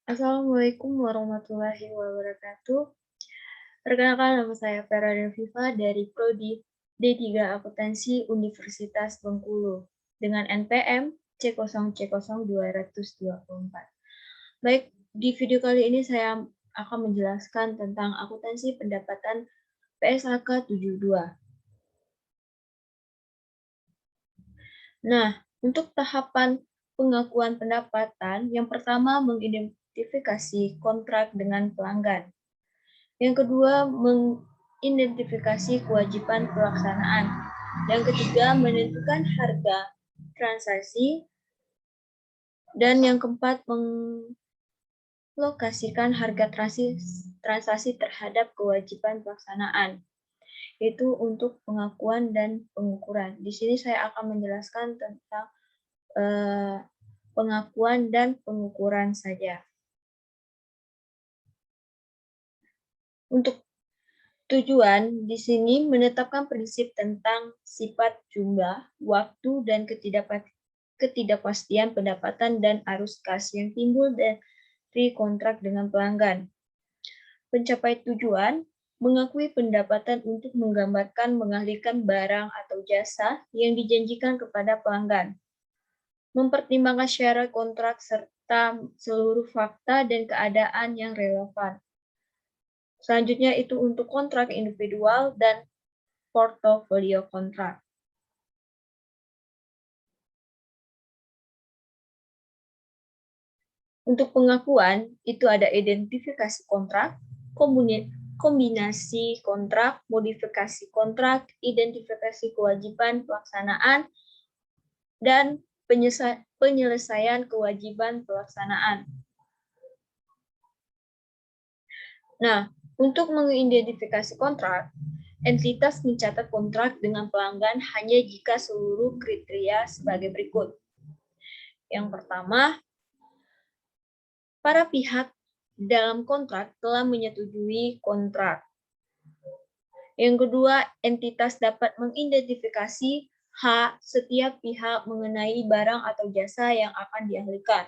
Assalamualaikum warahmatullahi wabarakatuh. Perkenalkan nama saya Vera Deviva dari Prodi D3 Akuntansi Universitas Bengkulu dengan NPM C0C0224. Baik, di video kali ini saya akan menjelaskan tentang akuntansi pendapatan PSAK 72. Nah, untuk tahapan pengakuan pendapatan, yang pertama mengidentifikasi kontrak dengan pelanggan. Yang kedua, mengidentifikasi kewajiban pelaksanaan. Yang ketiga, menentukan harga transaksi. Dan yang keempat, melokasikan harga transaksi terhadap kewajiban pelaksanaan. Itu untuk pengakuan dan pengukuran. Di sini saya akan menjelaskan tentang pengakuan dan pengukuran saja. Untuk tujuan di sini menetapkan prinsip tentang sifat jumlah, waktu, dan ketidakpastian pendapatan dan arus kas yang timbul dari kontrak dengan pelanggan. Pencapai tujuan, mengakui pendapatan untuk menggambarkan mengalihkan barang atau jasa yang dijanjikan kepada pelanggan. Mempertimbangkan syarat kontrak serta seluruh fakta dan keadaan yang relevan. Selanjutnya itu untuk kontrak individual dan portofolio kontrak. Untuk pengakuan, itu ada identifikasi kontrak, kombinasi kontrak, modifikasi kontrak, identifikasi kewajiban pelaksanaan, dan penyelesaian kewajiban pelaksanaan. Nah, untuk mengidentifikasi kontrak, entitas mencatat kontrak dengan pelanggan hanya jika seluruh kriteria sebagai berikut. Yang pertama, para pihak dalam kontrak telah menyetujui kontrak. Yang kedua, entitas dapat mengidentifikasi hak setiap pihak mengenai barang atau jasa yang akan dialihkan.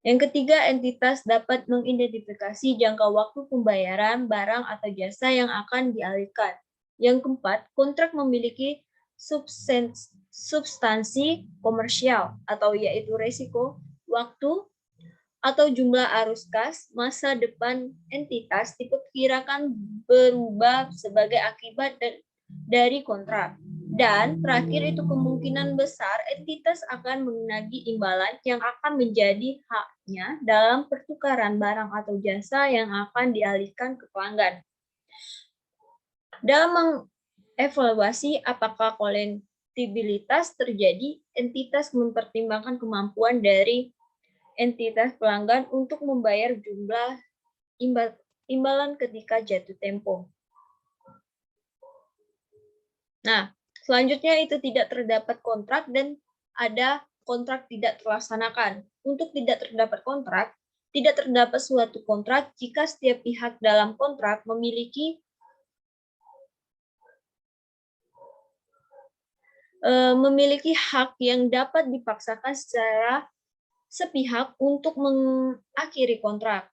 Yang ketiga, entitas dapat mengidentifikasi jangka waktu pembayaran barang atau jasa yang akan dialihkan. Yang keempat, kontrak memiliki substansi komersial atau yaitu resiko, waktu, atau jumlah arus kas, masa depan entitas diperkirakan berubah sebagai akibat dari kontrak. Dan terakhir itu kemungkinan besar entitas akan menagih imbalan yang akan menjadi haknya dalam pertukaran barang atau jasa yang akan dialihkan ke pelanggan. Dalam mengevaluasi apakah kolektibilitas terjadi, entitas mempertimbangkan kemampuan dari entitas pelanggan untuk membayar jumlah imbalan ketika jatuh tempo. Nah, selanjutnya itu tidak terdapat kontrak dan ada kontrak tidak terlaksanakan. Untuk tidak terdapat kontrak, tidak terdapat suatu kontrak jika setiap pihak dalam kontrak memiliki hak yang dapat dipaksakan secara sepihak untuk mengakhiri kontrak,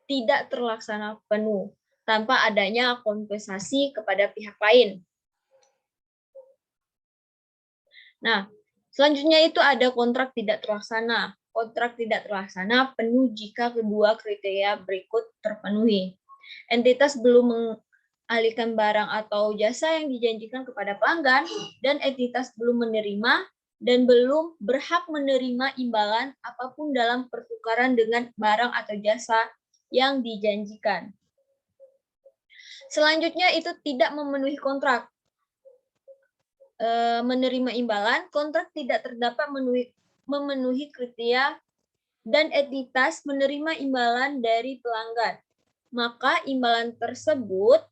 tidak terlaksana penuh tanpa adanya kompensasi kepada pihak lain. Nah, selanjutnya itu ada kontrak tidak terlaksana. Kontrak tidak terlaksana penuh jika kedua kriteria berikut terpenuhi. Entitas belum mengalihkan barang atau jasa yang dijanjikan kepada pelanggan, dan entitas belum menerima dan belum berhak menerima imbalan apapun dalam pertukaran dengan barang atau jasa yang dijanjikan. Selanjutnya itu tidak memenuhi kontrak. Menerima imbalan, kontrak tidak terdapat memenuhi kriteria dan entitas menerima imbalan dari pelanggan. Maka imbalan tersebut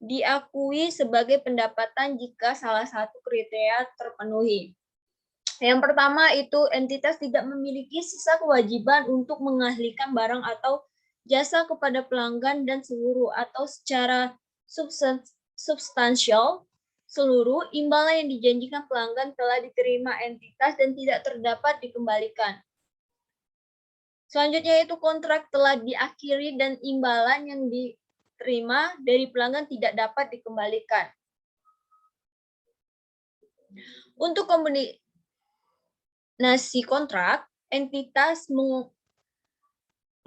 diakui sebagai pendapatan jika salah satu kriteria terpenuhi. Yang pertama itu entitas tidak memiliki sisa kewajiban untuk mengalihkan barang atau jasa kepada pelanggan dan seluruh atau secara substansial seluruh imbalan yang dijanjikan pelanggan telah diterima entitas dan tidak terdapat dikembalikan. Selanjutnya itu kontrak telah diakhiri dan imbalan yang diterima dari pelanggan tidak dapat dikembalikan. Untuk kombinasi kontrak, entitas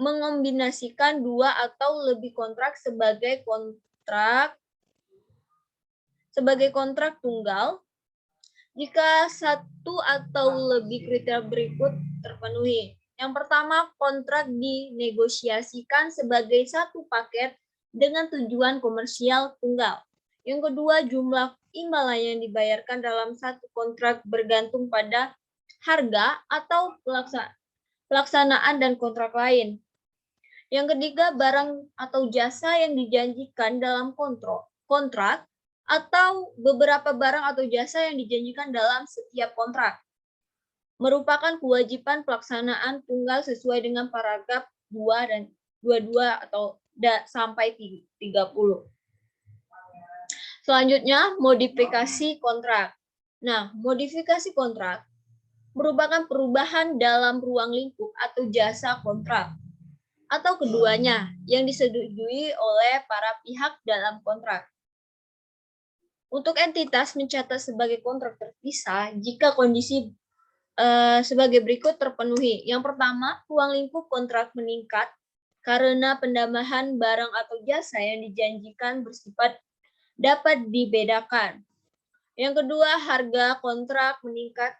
mengombinasikan dua atau lebih kontrak sebagai kontrak tunggal jika satu atau lebih kriteria berikut terpenuhi. Yang pertama, kontrak dinegosiasikan sebagai satu paket dengan tujuan komersial tunggal. Yang kedua, jumlah imbalan yang dibayarkan dalam satu kontrak bergantung pada harga atau pelaksanaan dan kontrak lain. Yang ketiga, barang atau jasa yang dijanjikan dalam kontrak atau beberapa barang atau jasa yang dijanjikan dalam setiap kontrak merupakan kewajiban pelaksanaan tunggal sesuai dengan paragraf 2 dan 22 atau sampai 30. Selanjutnya, modifikasi kontrak. Nah, modifikasi kontrak merupakan perubahan dalam ruang lingkup atau jasa kontrak atau keduanya yang disetujui oleh para pihak dalam kontrak. Untuk entitas mencatat sebagai kontrak terpisah jika kondisi sebagai berikut terpenuhi. Yang pertama, ruang lingkup kontrak meningkat karena penambahan barang atau jasa yang dijanjikan bersifat dapat dibedakan. Yang kedua, harga kontrak meningkat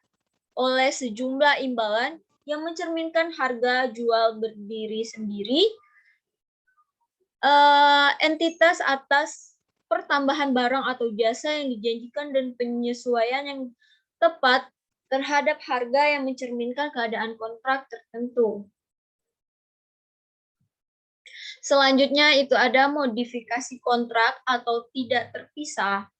oleh sejumlah imbalan yang mencerminkan harga jual berdiri sendiri entitas atas pertambahan barang atau jasa yang dijanjikan dan penyesuaian yang tepat terhadap harga yang mencerminkan keadaan kontrak tertentu. Selanjutnya itu ada modifikasi kontrak atau tidak terpisah.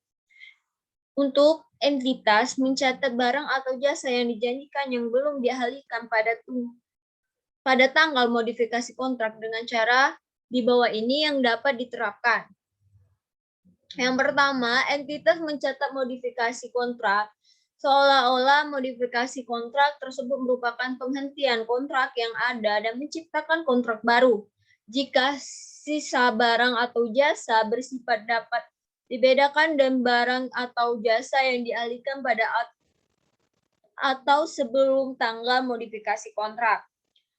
Untuk entitas mencatat barang atau jasa yang dijanjikan yang belum dialihkan pada tanggal modifikasi kontrak dengan cara di bawah ini yang dapat diterapkan. Yang pertama, entitas mencatat modifikasi kontrak seolah-olah modifikasi kontrak tersebut merupakan penghentian kontrak yang ada dan menciptakan kontrak baru. Jika sisa barang atau jasa bersifat dapat dibedakan dan barang atau jasa yang dialihkan pada atau sebelum tanggal modifikasi kontrak.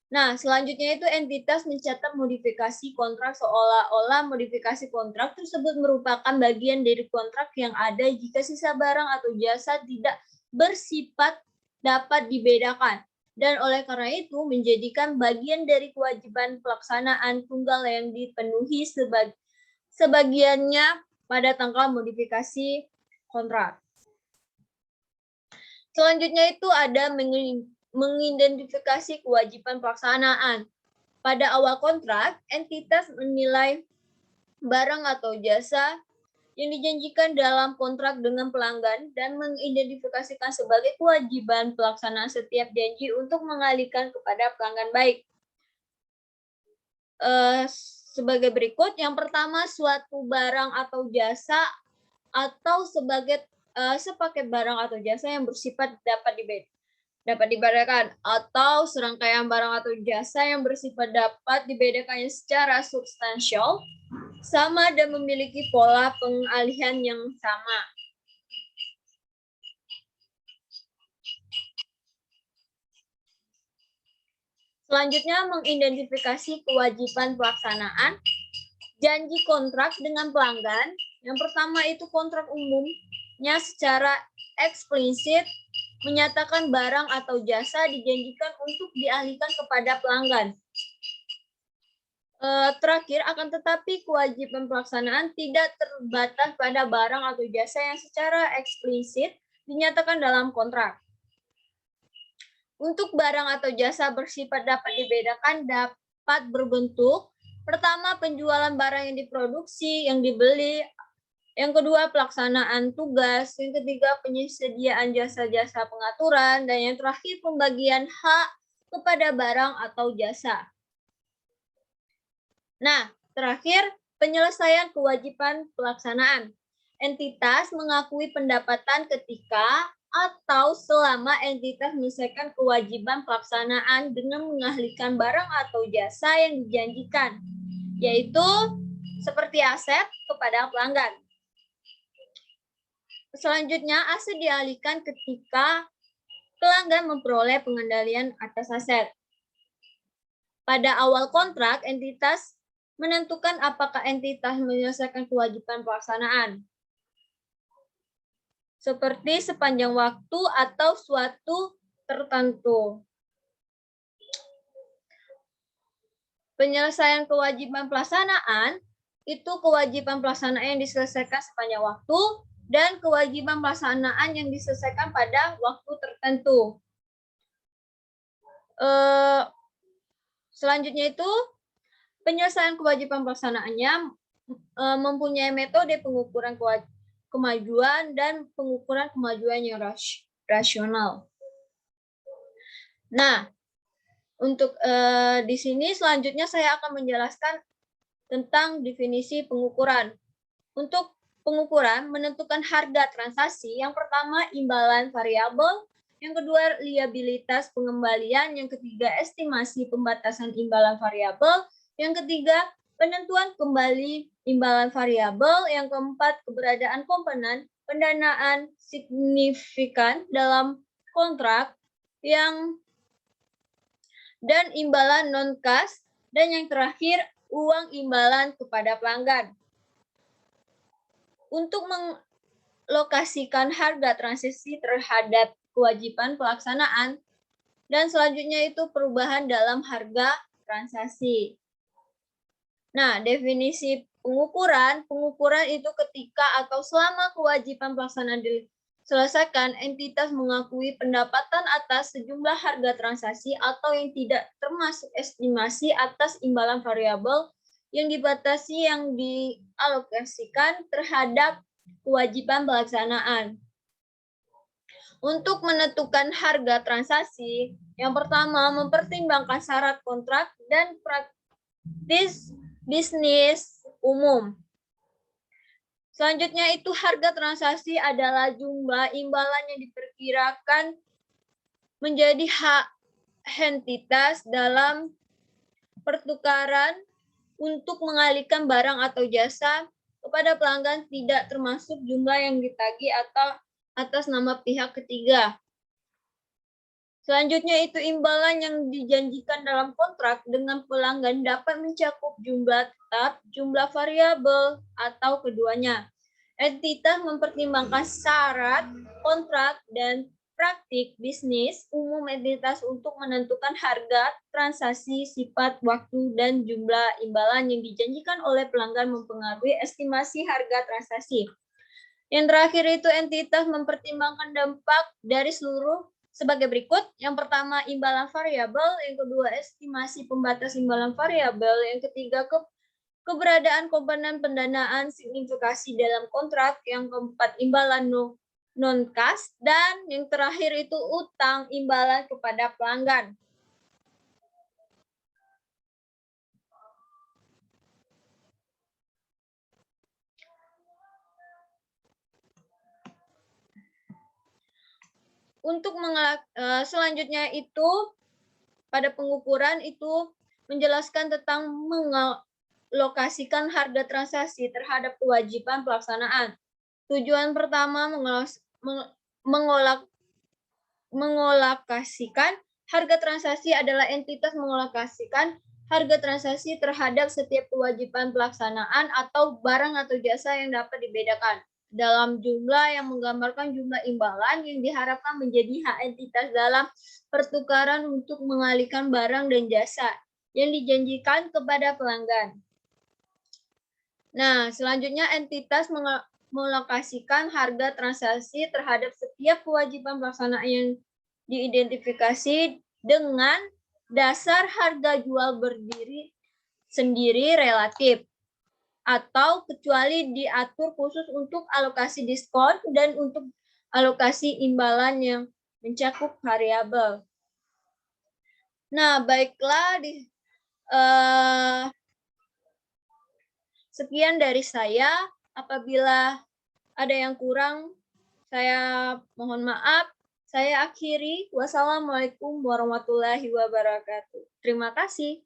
Nah, selanjutnya itu entitas mencatat modifikasi kontrak seolah-olah modifikasi kontrak tersebut merupakan bagian dari kontrak yang ada jika sisa barang atau jasa tidak bersifat dapat dibedakan. Dan oleh karena itu menjadikan bagian dari kewajiban pelaksanaan tunggal yang dipenuhi sebagiannya pada tanggal modifikasi kontrak. Selanjutnya itu ada mengidentifikasi kewajiban pelaksanaan. Pada awal kontrak, entitas menilai barang atau jasa yang dijanjikan dalam kontrak dengan pelanggan dan mengidentifikasikan sebagai kewajiban pelaksanaan setiap janji untuk mengalihkan kepada pelanggan baik. Sebagai berikut, yang pertama, suatu barang atau jasa atau sepaket barang atau jasa yang bersifat dapat dibedakan atau serangkaian barang atau jasa yang bersifat dapat dibedakannya secara substansial sama dan memiliki pola pengalihan yang sama. Selanjutnya, mengidentifikasi kewajiban pelaksanaan janji kontrak dengan pelanggan. Yang pertama itu kontrak umumnya secara eksplisit menyatakan barang atau jasa dijanjikan untuk dialihkan kepada pelanggan. Terakhir, akan tetapi kewajiban pelaksanaan tidak terbatas pada barang atau jasa yang secara eksplisit dinyatakan dalam kontrak. Untuk barang atau jasa bersifat dapat dibedakan dapat berbentuk pertama penjualan barang yang diproduksi, yang dibeli, yang kedua pelaksanaan tugas, yang ketiga penyediaan jasa-jasa pengaturan, dan yang terakhir pembagian hak kepada barang atau jasa. Nah, terakhir penyelesaian kewajiban pelaksanaan. Entitas mengakui pendapatan ketika atau selama entitas menyelesaikan kewajiban pelaksanaan dengan mengalihkan barang atau jasa yang dijanjikan, yaitu seperti aset kepada pelanggan. Selanjutnya, aset dialihkan ketika pelanggan memperoleh pengendalian atas aset. Pada awal kontrak, entitas menentukan apakah entitas menyelesaikan kewajiban pelaksanaan, seperti sepanjang waktu atau suatu tertentu. Penyelesaian kewajiban pelaksanaan itu kewajiban pelaksanaan yang diselesaikan sepanjang waktu dan kewajiban pelaksanaan yang diselesaikan pada waktu tertentu. Selanjutnya itu penyelesaian kewajiban pelaksanaannya mempunyai metode pengukuran kemajuan dan pengukuran kemajuan yang rasional. Nah, untuk di sini selanjutnya saya akan menjelaskan tentang definisi pengukuran. Untuk pengukuran menentukan harga transaksi, yang pertama imbalan variabel, yang kedua liabilitas pengembalian, yang ketiga estimasi pembatasan imbalan variabel, yang ketiga penentuan kembali imbalan variabel, yang keempat keberadaan komponen pendanaan signifikan dalam kontrak, dan imbalan non-kas, dan yang terakhir uang imbalan kepada pelanggan. Untuk melokasikan harga transaksi terhadap kewajiban pelaksanaan, dan selanjutnya itu perubahan dalam harga transaksi. Nah, definisi pengukuran itu ketika atau selama kewajiban pelaksanaan diselesaikan, entitas mengakui pendapatan atas sejumlah harga transaksi atau yang tidak termasuk estimasi atas imbalan variabel yang dibatasi yang dialokasikan terhadap kewajiban pelaksanaan. Untuk menentukan harga transaksi, yang pertama mempertimbangkan syarat kontrak dan praktis bisnis umum. Selanjutnya itu harga transaksi adalah jumlah imbalan yang diperkirakan menjadi hak entitas dalam pertukaran untuk mengalihkan barang atau jasa kepada pelanggan, tidak termasuk jumlah yang ditagih atau atas nama pihak ketiga. Selanjutnya itu imbalan yang dijanjikan dalam kontrak dengan pelanggan dapat mencakup jumlah tetap, jumlah variabel, atau keduanya. Entitas mempertimbangkan syarat kontrak dan praktik bisnis umum entitas untuk menentukan harga transaksi, sifat, waktu, dan jumlah imbalan yang dijanjikan oleh pelanggan mempengaruhi estimasi harga transaksi. Yang terakhir itu entitas mempertimbangkan dampak dari seluruh sebagai berikut. Yang pertama imbalan variabel, yang kedua estimasi pembatas imbalan variabel, yang ketiga keberadaan komponen pendanaan signifikasi dalam kontrak, yang keempat imbalan non-kas, dan yang terakhir itu utang imbalan kepada pelanggan. Untuk selanjutnya itu pada pengukuran itu menjelaskan tentang mengalokasikan harga transaksi terhadap kewajiban pelaksanaan. Tujuan pertama mengalokasikan harga transaksi adalah entitas mengalokasikan harga transaksi terhadap setiap kewajiban pelaksanaan atau barang atau jasa yang dapat dibedakan dalam jumlah yang menggambarkan jumlah imbalan yang diharapkan menjadi hak entitas dalam pertukaran untuk mengalihkan barang dan jasa yang dijanjikan kepada pelanggan. Nah, selanjutnya entitas mengalokasikan harga transaksi terhadap setiap kewajiban pelaksanaan yang diidentifikasi dengan dasar harga jual berdiri sendiri relatif atau kecuali diatur khusus untuk alokasi diskon dan untuk alokasi imbalan yang mencakup variabel. Nah, baiklah, sekian dari saya. Apabila ada yang kurang, Saya mohon maaf. Saya akhiri. Wassalamualaikum warahmatullahi wabarakatuh. Terima kasih.